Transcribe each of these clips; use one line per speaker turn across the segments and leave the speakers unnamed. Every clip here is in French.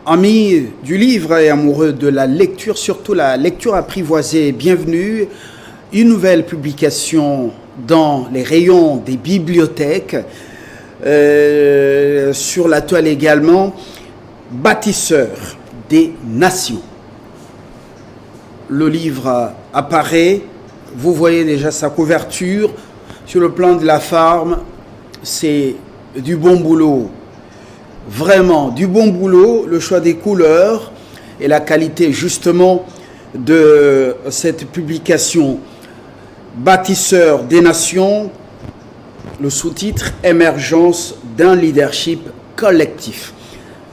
Amis du livre et amoureux de la lecture, surtout la lecture apprivoisée, bienvenue. Une nouvelle publication dans les rayons des bibliothèques. Sur la toile également, Bâtisseur des nations. Le livre apparaît, vous voyez déjà sa couverture. Sur le plan de la forme, c'est du bon boulot. Vraiment du bon boulot, le choix des couleurs et la qualité justement de cette publication Bâtisseur des nations, le sous-titre Émergence d'un leadership collectif.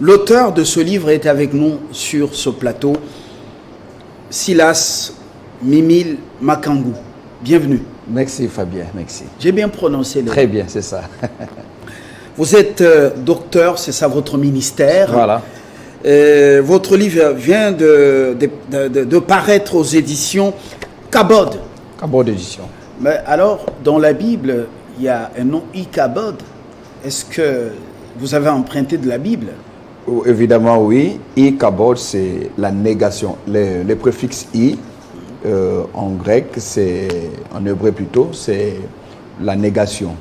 L'auteur de ce livre est avec nous sur ce plateau, Silas Mimile Makangu. Bienvenue.
Merci Fabien, merci.
J'ai bien prononcé le...
Très bien, c'est ça.
Vous êtes docteur, c'est ça votre ministère.
Voilà.
Votre livre vient de paraître aux éditions Kabod.
Kabod édition.
Mais alors, dans la Bible, il y a un nom Ikabod. Est-ce que vous avez emprunté de la Bible?
Évidemment, oui. Ikabod, c'est la négation. Le préfixe I, en grec, c'est en hébreu plutôt, c'est la négation.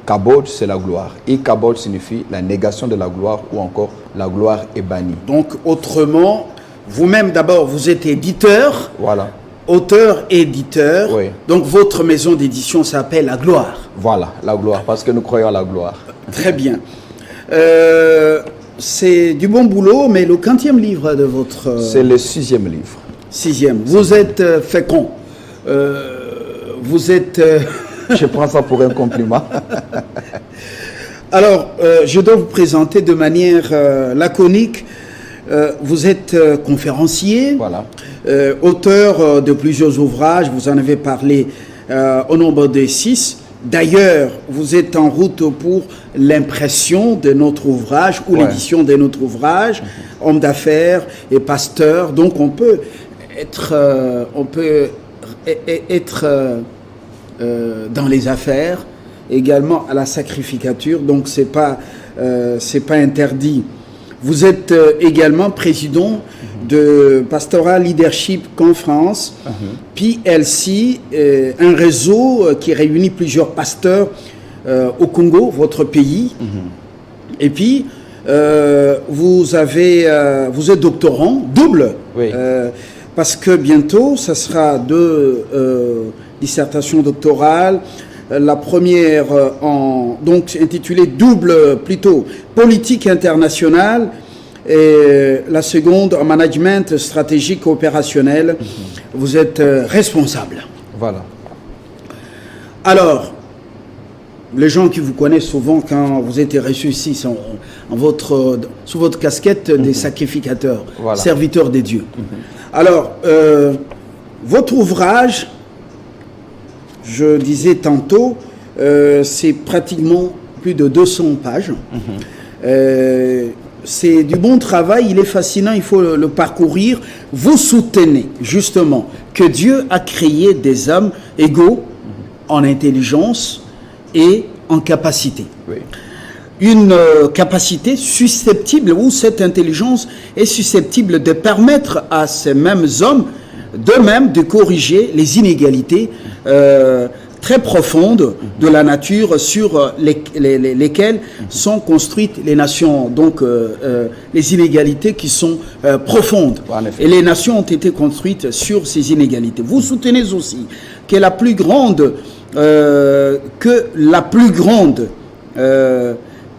Kabod, c'est la gloire. Et Kabod signifie la négation de la gloire ou encore la gloire est bannie.
Donc, autrement, vous-même d'abord, vous êtes éditeur.
Voilà. Auteur,
éditeur.
Oui.
Donc, votre maison d'édition s'appelle La Gloire.
Voilà, La Gloire, parce que nous croyons à la gloire.
Très bien. C'est du bon boulot, mais le quantième livre de votre...
C'est le 6e livre.
6e. Vous êtes fécond. Vous êtes...
Je prends ça pour un compliment.
Alors, je dois vous présenter de manière laconique. Vous êtes conférencier,
Voilà.
Auteur de plusieurs ouvrages. Vous en avez parlé au nombre de 6. D'ailleurs, vous êtes en route pour l'impression de notre ouvrage ou l'édition de notre ouvrage, homme d'affaires et pasteur. Donc, on peut être dans les affaires, également à la sacrificature, donc c'est pas interdit. Vous êtes également président de Pastoral Leadership Conference, PLC, un réseau qui réunit plusieurs pasteurs au Congo, votre pays. Et puis, vous êtes doctorant, double,
oui.
Parce que bientôt, ça sera deux dissertations doctorales. La première donc intitulée double plutôt politique internationale et la seconde en management stratégique opérationnel. Vous êtes responsable.
Voilà.
Alors, les gens qui vous connaissent souvent quand vous êtes reçu ici sont sous votre casquette des sacrificateurs,
voilà.
Serviteurs des dieux. Alors, votre ouvrage, je disais tantôt, c'est pratiquement plus de 200 pages. C'est du bon travail, il est fascinant, il faut le parcourir. Vous soutenez justement que Dieu a créé des hommes égaux en intelligence et en capacité.
Oui.
Une capacité susceptible, ou cette intelligence est susceptible de permettre à ces mêmes hommes d'eux-mêmes de corriger les inégalités très profondes de la nature sur lesquelles sont construites les nations. Donc, les inégalités qui sont profondes. Et les nations ont été construites sur ces inégalités. Vous soutenez aussi que la plus grande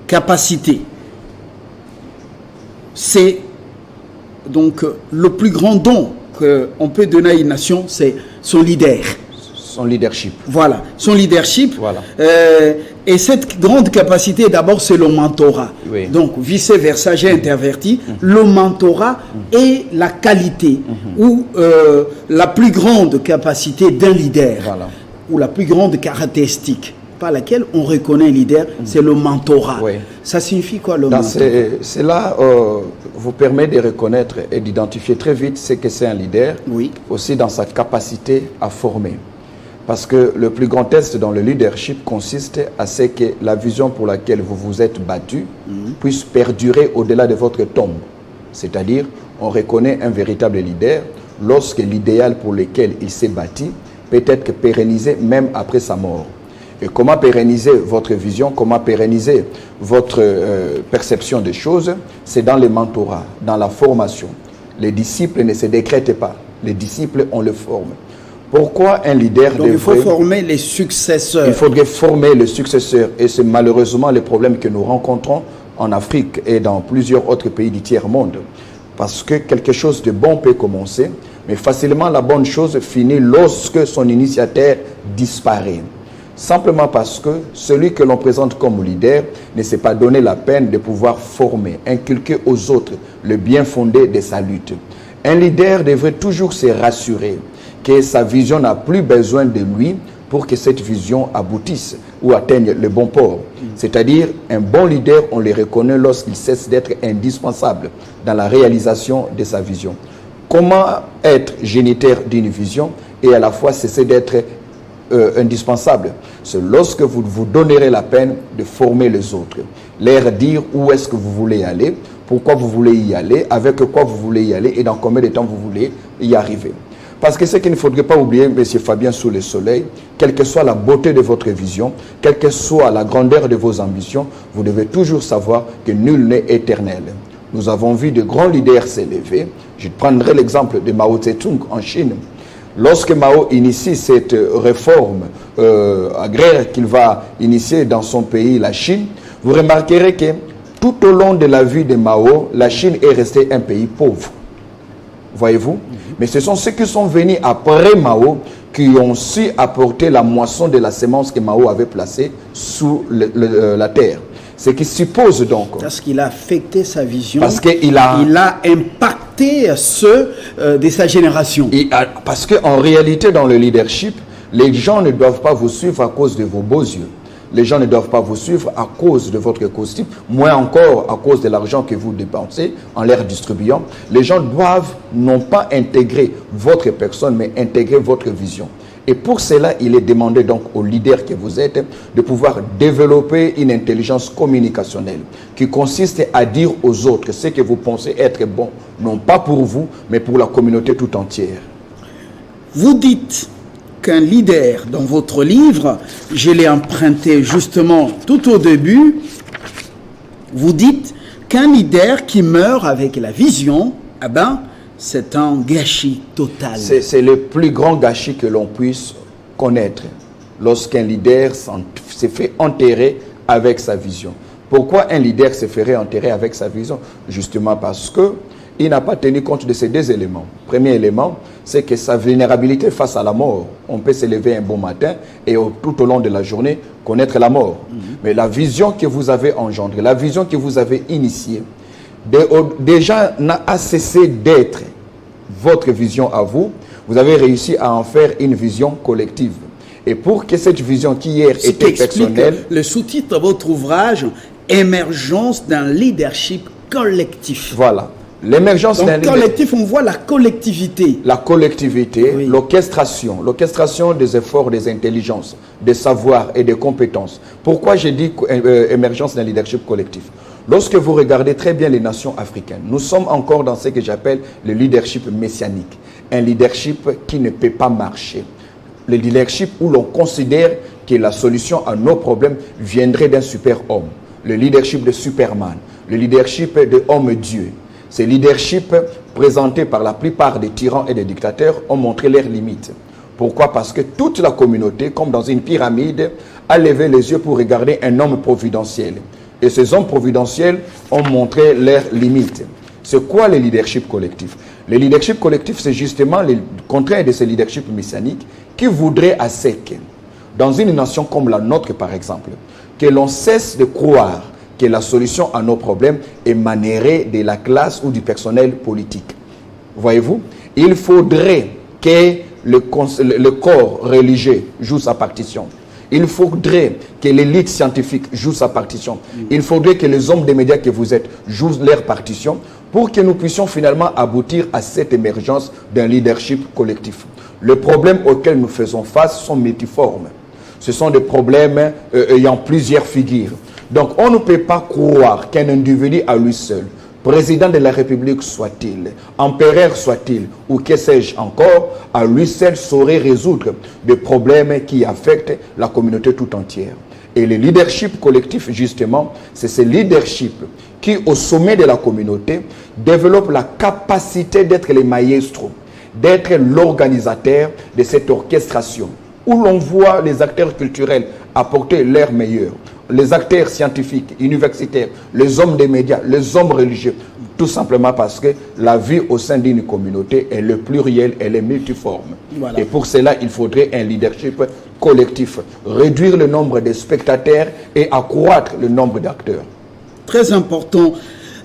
capacité, c'est donc le plus grand don qu'on peut donner à une nation, c'est son leader.
Son leadership.
Voilà, son leadership.
Voilà.
Et cette grande capacité, d'abord, c'est le mentorat.
Oui.
Donc, vice-versa, j'ai interverti. Le mentorat est la qualité ou la plus grande capacité d'un leader.
Voilà.
Ou la plus grande caractéristique par laquelle on reconnaît un leader, c'est le mentorat.
Oui.
Ça signifie quoi le mentorat?
Cela vous permet de reconnaître et d'identifier très vite ce que c'est un leader,
oui.
Aussi dans sa capacité à former. Parce que le plus grand test dans le leadership consiste à ce que la vision pour laquelle vous vous êtes battu puisse perdurer au-delà de votre tombe. C'est-à-dire, on reconnaît un véritable leader lorsque l'idéal pour lequel il s'est bâti peut être pérennisé même après sa mort. Et comment pérenniser votre vision, comment pérenniser votre perception des choses, c'est dans les mentorats, dans la formation. Les disciples ne se décrètent pas, les disciples, on les forme. Pourquoi un leader
Donc il faut former les successeurs.
Il faudrait former les successeurs. Et c'est malheureusement le problème que nous rencontrons en Afrique et dans plusieurs autres pays du tiers-monde. Parce que quelque chose de bon peut commencer, mais facilement la bonne chose finit lorsque son initiateur disparaît. Simplement parce que celui que l'on présente comme leader ne s'est pas donné la peine de pouvoir former, inculquer aux autres le bien fondé de sa lutte. Un leader devrait toujours se rassurer que sa vision n'a plus besoin de lui pour que cette vision aboutisse ou atteigne le bon port. C'est-à-dire, un bon leader, on le reconnaît lorsqu'il cesse d'être indispensable dans la réalisation de sa vision. Comment être géniteur d'une vision et à la fois cesser d'être indispensable? C'est lorsque vous vous donnerez la peine de former les autres, leur dire où est-ce que vous voulez aller, pourquoi vous voulez y aller, avec quoi vous voulez y aller et dans combien de temps vous voulez y arriver. Parce que ce qu'il ne faudrait pas oublier, M. Fabien Sous le Soleil, quelle que soit la beauté de votre vision, quelle que soit la grandeur de vos ambitions, vous devez toujours savoir que nul n'est éternel. Nous avons vu de grands leaders s'élever. Je prendrai l'exemple de Mao Tse-tung en Chine. Lorsque Mao initie cette réforme agraire qu'il va initier dans son pays, la Chine, vous remarquerez que tout au long de la vie de Mao, la Chine est restée un pays pauvre. Voyez-vous? Mais ce sont ceux qui sont venus après Mao qui ont su apporter la moisson de la semence que Mao avait placée sous la terre. Ce qui suppose donc...
Parce qu'il a affecté sa vision.
Parce qu'il a...
Il a impacté ceux de sa génération.
Parce qu'en réalité, dans le leadership, les gens ne doivent pas vous suivre à cause de vos beaux yeux. Les gens ne doivent pas vous suivre à cause de votre costume, moins encore à cause de l'argent que vous dépensez en leur distribuant. Les gens doivent non pas intégrer votre personne, mais intégrer votre vision. Et pour cela, il est demandé donc au leader que vous êtes de pouvoir développer une intelligence communicationnelle qui consiste à dire aux autres ce que vous pensez être bon, non pas pour vous, mais pour la communauté tout entière.
Vous dites qu'un leader, dans votre livre, je l'ai emprunté justement tout au début, vous dites qu'un leader qui meurt avec la vision, eh ben, c'est un gâchis total.
C'est le plus grand gâchis que l'on puisse connaître lorsqu'un leader se fait enterrer avec sa vision. Pourquoi un leader se ferait enterrer avec sa vision? Justement parce que il n'a pas tenu compte de ces deux éléments. Premier élément, c'est que sa vulnérabilité face à la mort. On peut se lever un bon matin et tout au long de la journée connaître la mort. Mais la vision que vous avez engendrée, la vision que vous avez initiée, déjà n'a cessé d'être votre vision à vous. Vous avez réussi à en faire une vision collective. Et pour que cette vision qui hier était personnelle...
Le sous-titre de votre ouvrage, Émergence d'un leadership collectif.
Voilà. L'émergence d'un
collectif, on voit la collectivité.
La collectivité,
oui.
L'orchestration des efforts, des intelligences, des savoirs et des compétences. Pourquoi j'ai dit émergence d'un leadership collectif? Lorsque vous regardez très bien les nations africaines, nous sommes encore dans ce que j'appelle le leadership messianique. Un leadership qui ne peut pas marcher. Le leadership où l'on considère que la solution à nos problèmes viendrait d'un super-homme. Le leadership de Superman. Le leadership de homme-dieu. Ces leaderships présentés par la plupart des tyrans et des dictateurs ont montré leurs limites. Pourquoi? Parce que toute la communauté, comme dans une pyramide, a levé les yeux pour regarder un homme providentiel. Et ces hommes providentiels ont montré leurs limites. C'est quoi le leadership collectif? Le leadership collectif, c'est justement le contraire de ce leadership messianique qui voudrait à sec, dans une nation comme la nôtre par exemple, que l'on cesse de croire que la solution à nos problèmes émanerait de la classe ou du personnel politique. Voyez-vous? Il faudrait que le corps religieux joue sa partition. Il faudrait que l'élite scientifique joue sa partition. Il faudrait que les hommes des médias que vous êtes jouent leur partition pour que nous puissions finalement aboutir à cette émergence d'un leadership collectif. Les problèmes auxquels nous faisons face sont multiformes. Ce sont des problèmes ayant plusieurs figures. Donc, on ne peut pas croire qu'un individu à lui seul président de la République soit-il, empereur soit-il, ou que sais-je encore, à lui seul saurait résoudre des problèmes qui affectent la communauté tout entière. Et le leadership collectif, justement, c'est ce leadership qui, au sommet de la communauté, développe la capacité d'être le maestro, d'être l'organisateur de cette orchestration, où l'on voit les acteurs culturels apporter leur meilleur, les acteurs scientifiques, universitaires, les hommes des médias, les hommes religieux, tout simplement parce que la vie au sein d'une communauté est le pluriel, elle est multiforme. Voilà. Et pour cela, il faudrait un leadership collectif, réduire le nombre de spectateurs et accroître le nombre d'acteurs.
Très important.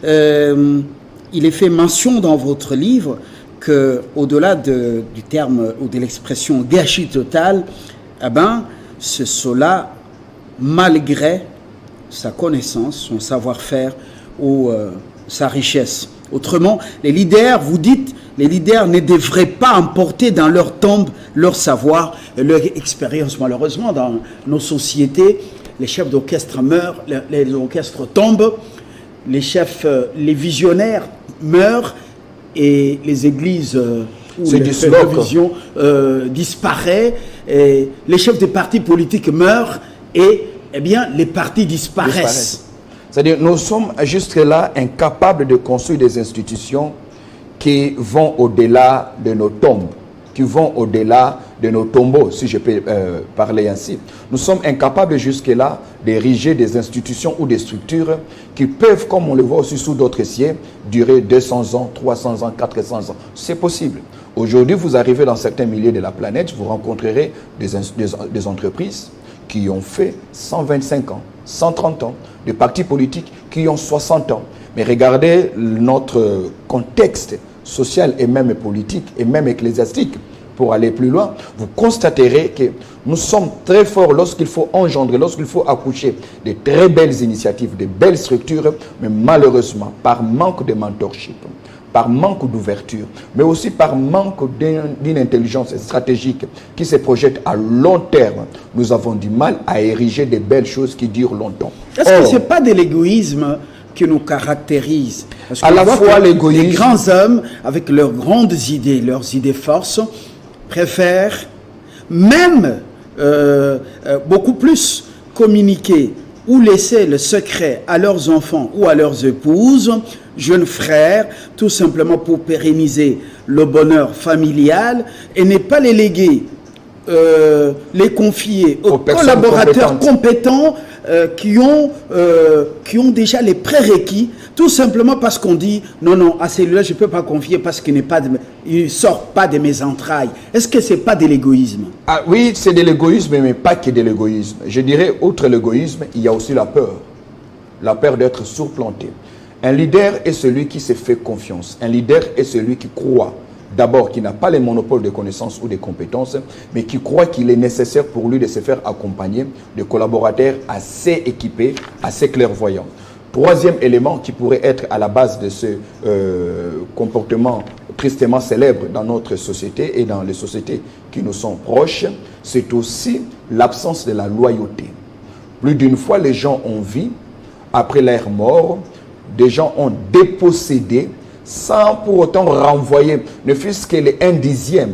Il est fait mention dans votre livre qu'au-delà du terme ou de l'expression gâchis total, eh ben, c'est cela malgré sa connaissance, son savoir-faire ou sa richesse. Autrement, les leaders, vous dites, les leaders ne devraient pas emporter dans leur tombe leur savoir et leur expérience. Malheureusement, dans nos sociétés, les chefs d'orchestre meurent, les orchestres tombent, les chefs, les visionnaires meurent et les églises où les télévisions disparaissent, et les chefs des partis politiques meurent et eh bien, les partis disparaissent.
C'est-à-dire, nous sommes jusque-là incapables de construire des institutions qui vont au-delà de nos tombes, qui vont au-delà de nos tombeaux, si je peux parler ainsi. Nous sommes incapables jusque-là d'ériger des institutions ou des structures qui peuvent, comme on le voit aussi sous d'autres siècles, durer 200 ans, 300 ans, 400 ans. C'est possible. Aujourd'hui, vous arrivez dans certains milieux de la planète, vous rencontrerez des entreprises qui ont fait 125 ans, 130 ans, des partis politiques qui ont 60 ans. Mais regardez notre contexte social et même politique et même ecclésiastique. Pour aller plus loin, vous constaterez que nous sommes très forts lorsqu'il faut engendrer, lorsqu'il faut accoucher de très belles initiatives, de belles structures, mais malheureusement, par manque de mentorship, par manque d'ouverture, mais aussi par manque d'une intelligence stratégique qui se projette à long terme, nous avons du mal à ériger de belles choses qui durent longtemps.
Est-ce que ce n'est pas de l'égoïsme qui nous caractérise? Parce
à la fois l'égoïsme,
les grands hommes, avec leurs grandes idées, leurs idées forces, préfèrent même beaucoup plus communiquer ou laisser le secret à leurs enfants ou à leurs épouses, jeunes frères, tout simplement pour pérenniser le bonheur familial et ne pas les léguer, les confier aux collaborateurs compétents qui ont déjà les prérequis, tout simplement parce qu'on dit non, à celui-là je ne peux pas confier parce qu'il ne sort pas de mes entrailles. Est-ce que ce n'est pas de l'égoïsme?
Ah, oui, c'est de l'égoïsme, mais pas que de l'égoïsme. Je dirais, outre l'égoïsme, il y a aussi la peur d'être surplanté. Un leader est celui qui se fait confiance. Un leader est celui qui croit, d'abord, qu'il n'a pas le monopole de connaissances ou de compétences, mais qui croit qu'il est nécessaire pour lui de se faire accompagner de collaborateurs assez équipés, assez clairvoyants. Troisième élément qui pourrait être à la base de ce comportement tristement célèbre dans notre société et dans les sociétés qui nous sont proches, c'est aussi l'absence de la loyauté. Plus d'une fois, les gens ont vu, après leur mort, des gens ont dépossédé sans pour autant renvoyer, ne fût-ce que les 1/10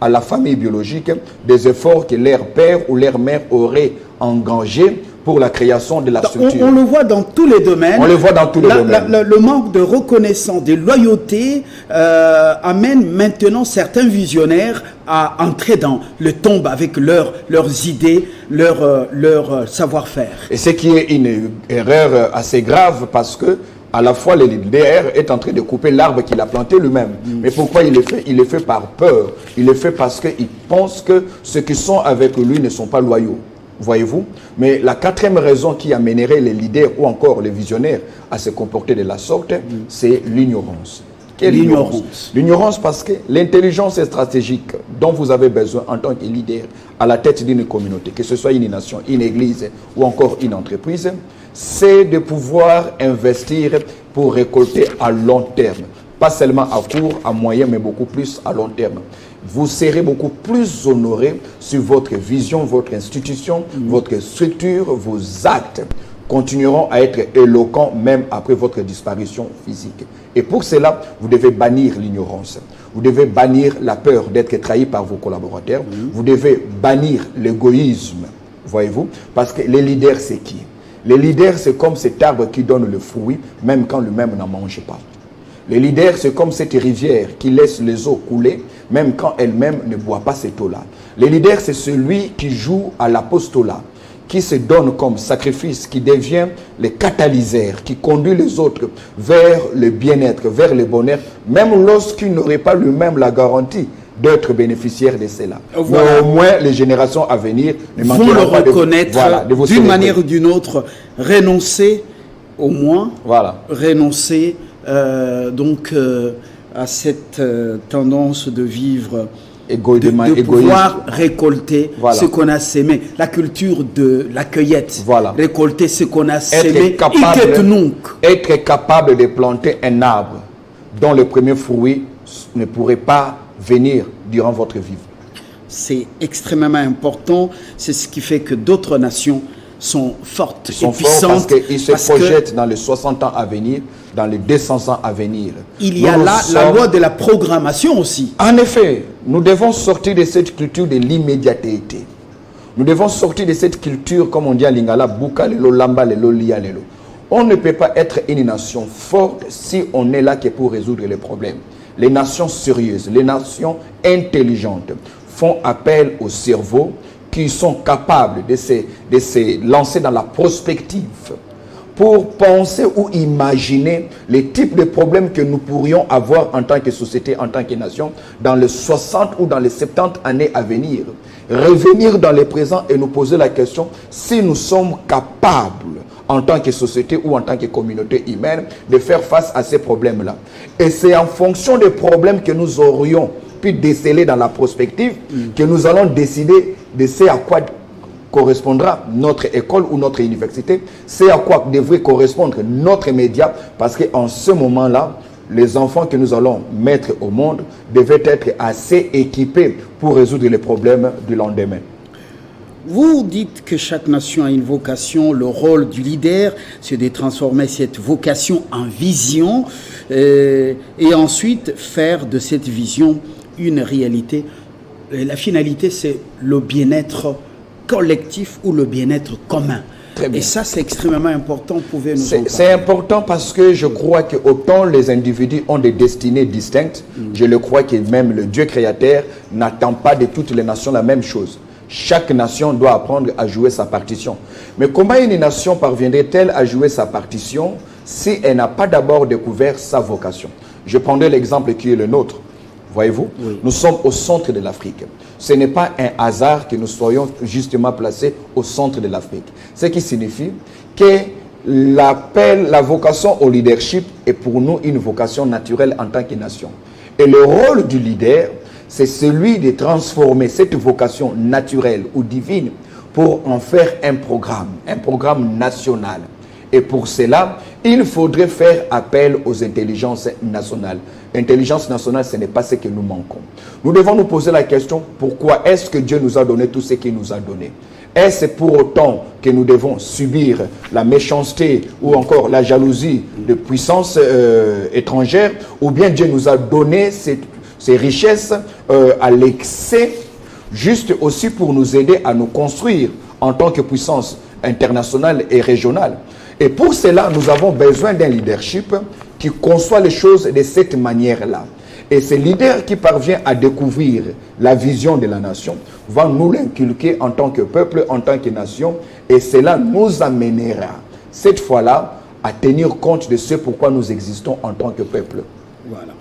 à la famille biologique, des efforts que leur père ou leur mère auraient engagés pour la création de la structure.
On le voit dans tous les domaines.
On le voit dans tous les domaines.
Le manque de reconnaissance, de loyauté amène maintenant certains visionnaires à entrer dans le tombe avec leurs idées, leur savoir-faire.
Et ce qui est une erreur assez grave parce que à la fois, le leader est en train de couper l'arbre qu'il a planté lui-même. Mais pourquoi il le fait? Il le fait par peur. Il le fait parce qu'il pense que ceux qui sont avec lui ne sont pas loyaux. Voyez-vous? Mais la quatrième raison qui amènerait les leaders ou encore les visionnaires à se comporter de la sorte, c'est l'ignorance. Quelle ignorance? L'ignorance parce que l'intelligence stratégique dont vous avez besoin en tant que leader à la tête d'une communauté, que ce soit une nation, une église ou encore une entreprise, c'est de pouvoir investir pour récolter à long terme. Pas seulement à court, à moyen, mais beaucoup plus à long terme. Vous serez beaucoup plus honoré sur votre vision, votre institution, votre structure, vos actes. continueront à être éloquents même après votre disparition physique. Et pour cela, vous devez bannir l'ignorance. Vous devez bannir la peur d'être trahi par vos collaborateurs. Vous devez bannir l'égoïsme, voyez-vous, parce que les leaders, c'est qui? Les leaders, c'est comme cet arbre qui donne le fruit, même quand lui-même n'en mange pas. Les leaders, c'est comme cette rivière qui laisse les eaux couler, même quand elle-même ne boit pas cette eau-là. Les leaders, c'est celui qui joue à l'apostolat, qui se donne comme sacrifice, qui devient le catalyseur, qui conduit les autres vers le bien-être, vers le bonheur, même lorsqu'il n'aurait pas lui-même la garantie d'être bénéficiaire de cela. Voilà. Mais au moins, les générations à venir ne manqueront
le
pas
reconnaître d'une manière ou d'une autre, renoncer au moins, renoncer à cette tendance de vivre, de pouvoir récolter ce qu'on a sémé, la culture de la cueillette, récolter ce qu'on a sémé,
être capable de planter un arbre dont le premier fruit ne pourrait pas venir durant votre vie.
C'est extrêmement important, c'est ce qui fait que d'autres nations sont fortes et puissantes.
Parce qu'ils se projettent dans les 60 ans à venir, dans les 200 ans à venir.
Il y a là la loi de la programmation aussi.
En effet, nous devons sortir de cette culture de l'immédiateté. Nous devons sortir de cette culture, comme on dit à Lingala, Buka lelo, Lamba lelo, Lia lelo. On ne peut pas être une nation forte si on n'est là que pour résoudre les problèmes. Les nations sérieuses, les nations intelligentes font appel au cerveau qui sont capables de se lancer dans la prospective pour penser ou imaginer les types de problèmes que nous pourrions avoir en tant que société, en tant que nation, dans les 60 ou dans les 70 années à venir. Revenir dans le présent et nous poser la question si nous sommes capables, en tant que société ou en tant que communauté humaine, de faire face à ces problèmes-là. Et c'est en fonction des problèmes que nous aurions pu déceler dans la prospective que nous allons décider de ce à quoi correspondra notre école ou notre université, c'est à quoi devrait correspondre notre média, parce qu'en ce moment-là, les enfants que nous allons mettre au monde devaient être assez équipés pour résoudre les problèmes du lendemain.
Vous dites que chaque nation a une vocation. Le rôle du leader, c'est de transformer cette vocation en vision et ensuite faire de cette vision une réalité. Et la finalité, c'est le bien-être collectif ou le bien-être commun. Et ça, c'est extrêmement important. Pouvez-nous en parler?
C'est important parce que je crois que autant les individus ont des destinées distinctes, je le crois que même le Dieu créateur n'attend pas de toutes les nations la même chose. Chaque nation doit apprendre à jouer sa partition. Mais comment une nation parviendrait-elle à jouer sa partition si elle n'a pas d'abord découvert sa vocation? Je prendrai l'exemple qui est le nôtre. Voyez-vous, nous sommes au centre de l'Afrique. Ce n'est pas un hasard que nous soyons justement placés au centre de l'Afrique. Ce qui signifie que la vocation au leadership est pour nous une vocation naturelle en tant que nation. Et le rôle du leader, c'est celui de transformer cette vocation naturelle ou divine pour en faire un programme national. Et pour cela, il faudrait faire appel aux intelligences nationales. Intelligence nationale, ce n'est pas ce que nous manquons. Nous devons nous poser la question, pourquoi est-ce que Dieu nous a donné tout ce qu'il nous a donné? Est-ce pour autant que nous devons subir la méchanceté ou encore la jalousie de puissances étrangères, ou bien Dieu nous a donné ces richesses à l'excès, juste aussi pour nous aider à nous construire en tant que puissance internationale et régionale? Et pour cela, nous avons besoin d'un leadership qui conçoit les choses de cette manière-là. Et ce leader qui parvient à découvrir la vision de la nation va nous l'inculquer en tant que peuple, en tant que nation, et cela nous amènera, cette fois-là, à tenir compte de ce pourquoi nous existons en tant que peuple.
Voilà.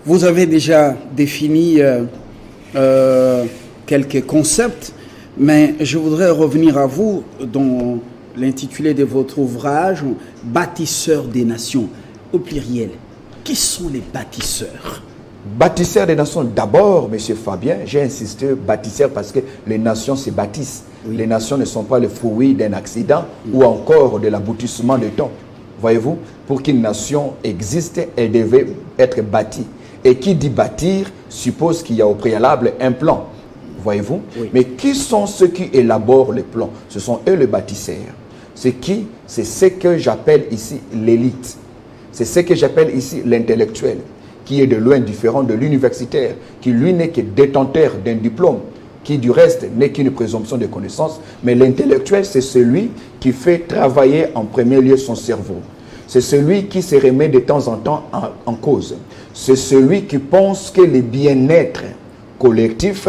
Vous avez déjà défini quelques concepts, mais je voudrais revenir à vous dans l'intitulé de votre ouvrage, « Bâtisseurs des nations », au pluriel. Qui sont les bâtisseurs?
Bâtisseurs des nations, d'abord, M. Fabien, j'ai insisté, bâtisseurs parce que les nations se bâtissent. Les nations ne sont pas le fruit d'un accident ou encore de l'aboutissement de temps. Voyez-vous, pour qu'une nation existe, elle devait être bâtie. Et qui dit bâtir suppose qu'il y a au préalable un plan. Voyez-vous? Mais qui sont ceux qui élaborent les plans? Ce sont eux les bâtisseurs. C'est qui? C'est ce que j'appelle ici l'élite. C'est ce que j'appelle ici l'intellectuel, qui est de loin différent de l'universitaire, qui lui n'est que détenteur d'un diplôme, qui du reste n'est qu'une présomption de connaissance. Mais l'intellectuel, c'est celui qui fait travailler en premier lieu son cerveau. C'est celui qui se remet de temps en temps en cause. C'est celui qui pense que le bien-être collectif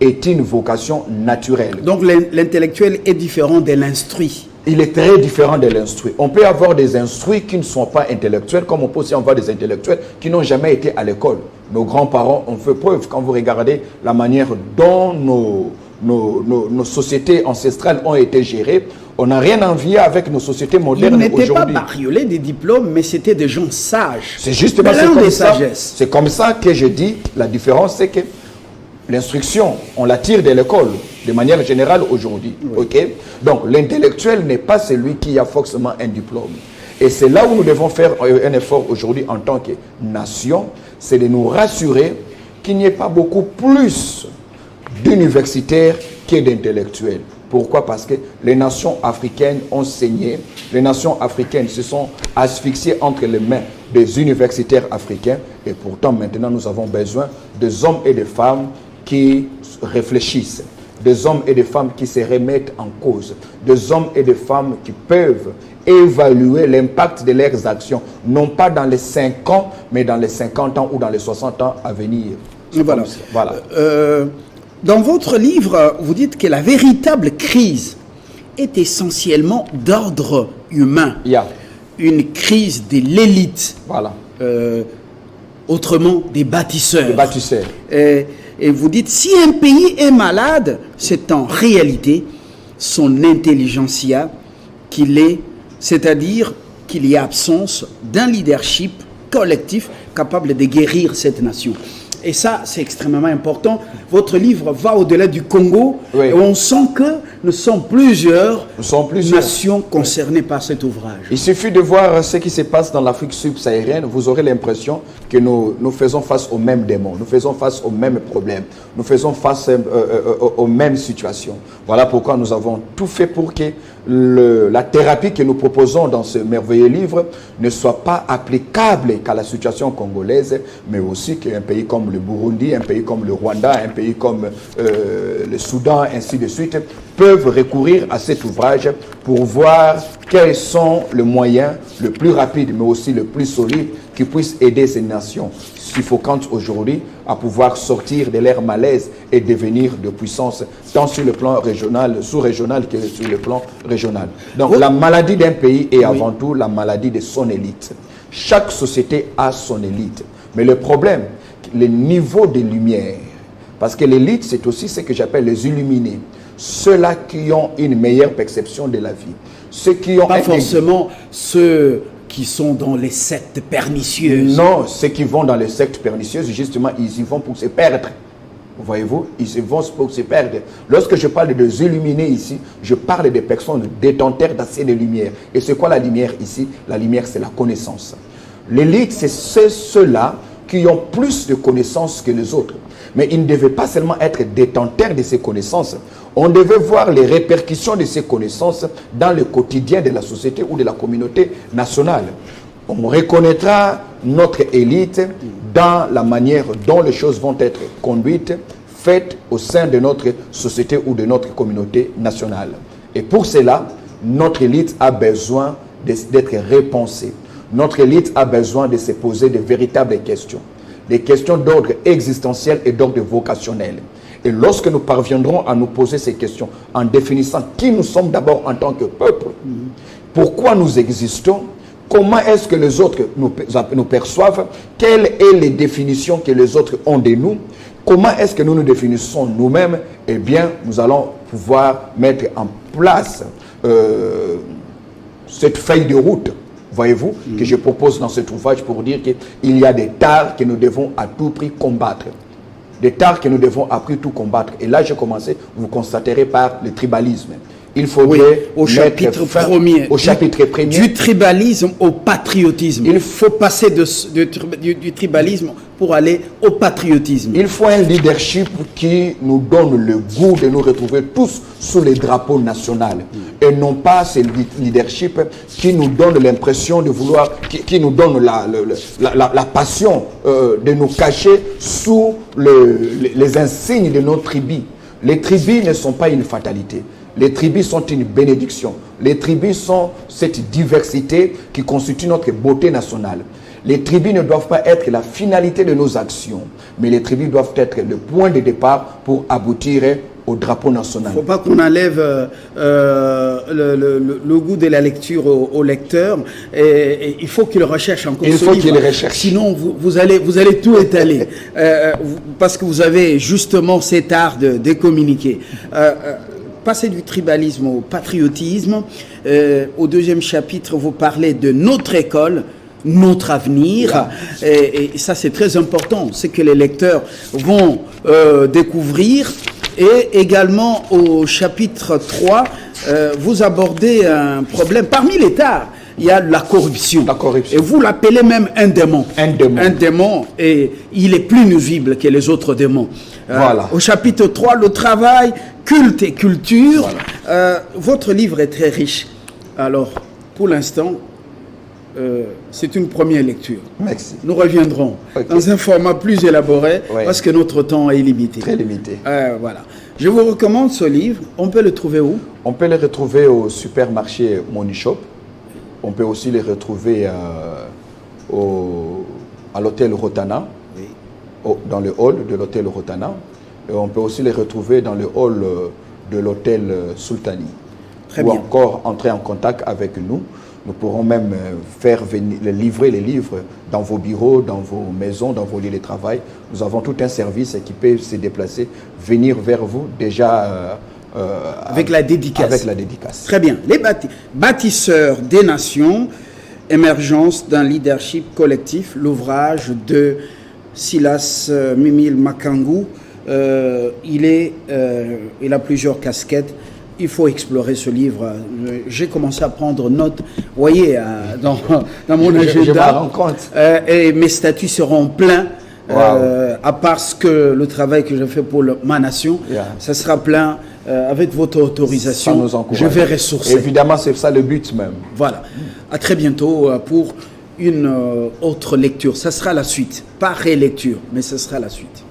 est une vocation naturelle.
Donc l'intellectuel est différent de l'instruit.
Il est très différent de l'instruit. On peut avoir des instruits qui ne sont pas intellectuels, comme on peut aussi avoir des intellectuels qui n'ont jamais été à l'école. Nos grands-parents ont fait preuve, quand vous regardez la manière dont nos sociétés ancestrales ont été gérées, on n'a rien à envier avec nos sociétés modernes aujourd'hui.
Ils n'étaient pas bariolés des diplômes, mais c'était des gens sages.
C'est justement c'est comme ça que je dis, la différence c'est que l'instruction, on la tire de l'école, de manière générale aujourd'hui. Oui. Okay? Donc, l'intellectuel n'est pas celui qui a forcément un diplôme. Et c'est là où nous devons faire un effort aujourd'hui en tant que nation, c'est de nous rassurer qu'il n'y ait pas beaucoup plus d'universitaires que d'intellectuels. Pourquoi? Parce que les nations africaines ont saigné, les nations africaines se sont asphyxiées entre les mains des universitaires africains, et pourtant maintenant nous avons besoin des hommes et des femmes qui réfléchissent, des hommes et des femmes qui se remettent en cause, des hommes et des femmes qui peuvent évaluer l'impact de leurs actions, non pas dans les 5 ans, mais dans les 50 ans ou dans les 60 ans à venir.
Voilà. Dans votre livre, vous dites que la véritable crise est essentiellement d'ordre humain. Une crise de l'élite.
Voilà.
Autrement, des bâtisseurs.
Des bâtisseurs.
Et vous dites, si un pays est malade, c'est en réalité son intelligentsia qu'il est, c'est-à-dire qu'il y a absence d'un leadership collectif capable de guérir cette nation. Et ça, c'est extrêmement important. Votre livre va au-delà du Congo. Oui. Et on sent que nous sommes plusieurs nations concernées par cet ouvrage.
Il suffit de voir ce qui se passe dans l'Afrique subsaharienne. Vous aurez l'impression que nous faisons face aux mêmes démons. Nous faisons face aux mêmes problèmes. Nous faisons face aux mêmes situations. Voilà pourquoi nous avons tout fait pour que la thérapie que nous proposons dans ce merveilleux livre ne soit pas applicable qu'à la situation congolaise, mais aussi qu'un pays comme le Burundi, un pays comme le Rwanda, un pays comme le Soudan, ainsi de suite, peuvent recourir à cet ouvrage pour voir quels sont les moyens le plus rapide, mais aussi le plus solide qui puissent aider ces nations suffocantes aujourd'hui à pouvoir sortir de leur malaise et devenir de puissance, tant sur le plan régional, sous-régional que sur le plan régional. Donc la maladie d'un pays est avant tout la maladie de son élite. Chaque société a son élite. Mais le problème, le niveau de lumière, parce que l'élite, c'est aussi ce que j'appelle les illuminés, ceux-là qui ont une meilleure perception de la vie, ceux qui ont...
Pas forcément ceux qui sont dans les sectes pernicieuses.
Non, ceux qui vont dans les sectes pernicieuses, justement, ils y vont pour se perdre. Voyez-vous, ils y vont pour se perdre. Lorsque je parle des illuminés ici, je parle des personnes détenteurs d'assez de lumière. Et c'est quoi la lumière ici? La lumière, c'est la connaissance. L'élite, c'est ceux-là qui ont plus de connaissances que les autres. Mais ils ne devaient pas seulement être détenteurs de ces connaissances. On devait voir les répercussions de ces connaissances dans le quotidien de la société ou de la communauté nationale. On reconnaîtra notre élite dans la manière dont les choses vont être conduites, faites au sein de notre société ou de notre communauté nationale. Et pour cela, notre élite a besoin d'être repensée. Notre élite a besoin de se poser de véritables questions. Des questions d'ordre existentiel et d'ordre vocationnel. Et lorsque nous parviendrons à nous poser ces questions, en définissant qui nous sommes d'abord en tant que peuple, pourquoi nous existons, comment est-ce que les autres nous perçoivent, quelles sont les définitions que les autres ont de nous, comment est-ce que nous nous définissons nous-mêmes, eh bien, nous allons pouvoir mettre en place cette feuille de route, voyez-vous, que je propose dans cet ouvrage pour dire qu'il y a des tares que nous devons à tout prix combattre. Des tares que nous devons à tout prix combattre. Et là, j'ai commencé, vous constaterez, par le tribalisme. il faudrait
au chapitre
fin
premier,
au chapitre premier,
du tribalisme au patriotisme. Il faut passer du tribalisme pour aller au patriotisme.
Il faut un leadership qui nous donne le goût de nous retrouver tous sous les drapeaux nationaux et non pas ce leadership qui nous donne l'impression de vouloir, qui nous donne la passion de nous cacher sous les insignes de nos tribus. Les tribus ne sont pas une fatalité. Les tribus sont une bénédiction. Les tribus sont cette diversité qui constitue notre beauté nationale. Les tribus ne doivent pas être la finalité de nos actions, mais les tribus doivent être le point de départ pour aboutir au drapeau national.
Il ne faut pas qu'on enlève le goût de la lecture au lecteur. Et il faut qu'il recherche encore
ce livre. Il faut qu'il recherche.
Sinon, vous allez tout étaler. Parce que vous avez justement cet art de communiquer. Passer du tribalisme au patriotisme. Au deuxième chapitre, vous parlez de notre école, notre avenir, et ça c'est très important, c'est que les lecteurs vont découvrir. Et également au chapitre 3, vous abordez un problème. Parmi les tares, il y a la corruption.
La corruption.
Et vous l'appelez même un démon.
Un démon.
Un démon, et il est plus nuisible que les autres démons.
Voilà.
Au chapitre 3, le travail, culte et culture. Voilà. Votre livre est très riche. Alors, pour l'instant, c'est une première lecture.
Merci.
Nous reviendrons dans un format plus élaboré parce que notre temps est limité.
Très limité.
Voilà. Je vous recommande ce livre. On peut le trouver où?
On peut le retrouver au supermarché Money Shop. On peut aussi le retrouver à l'hôtel Rotana, dans le hall de l'hôtel Rotana. Et on peut aussi le retrouver dans le hall de l'hôtel Sultani.
Très
ou
bien.
Encore entrer en contact avec nous. Nous pourrons même faire venir, livrer les livres dans vos bureaux, dans vos maisons, dans vos lieux de travail. Nous avons tout un service qui peut se déplacer, venir vers vous déjà
avec la dédicace.
Avec la dédicace.
Très bien. Les bâtisseurs des nations, émergence d'un leadership collectif, l'ouvrage de Silas Mimile Makangu. Il a plusieurs casquettes. Il faut explorer ce livre. J'ai commencé à prendre note, vous voyez, dans mon agenda.
Je m'en rends compte.
Et mes statuts seront pleins. À part le travail que je fais pour ma nation, ça sera plein. Avec votre autorisation,
ça nous encourage.
Je vais ressourcer.
Évidemment, c'est ça le but même.
Voilà. À très bientôt pour une autre lecture. Ça sera la suite. Pas rélecture, mais ce sera la suite.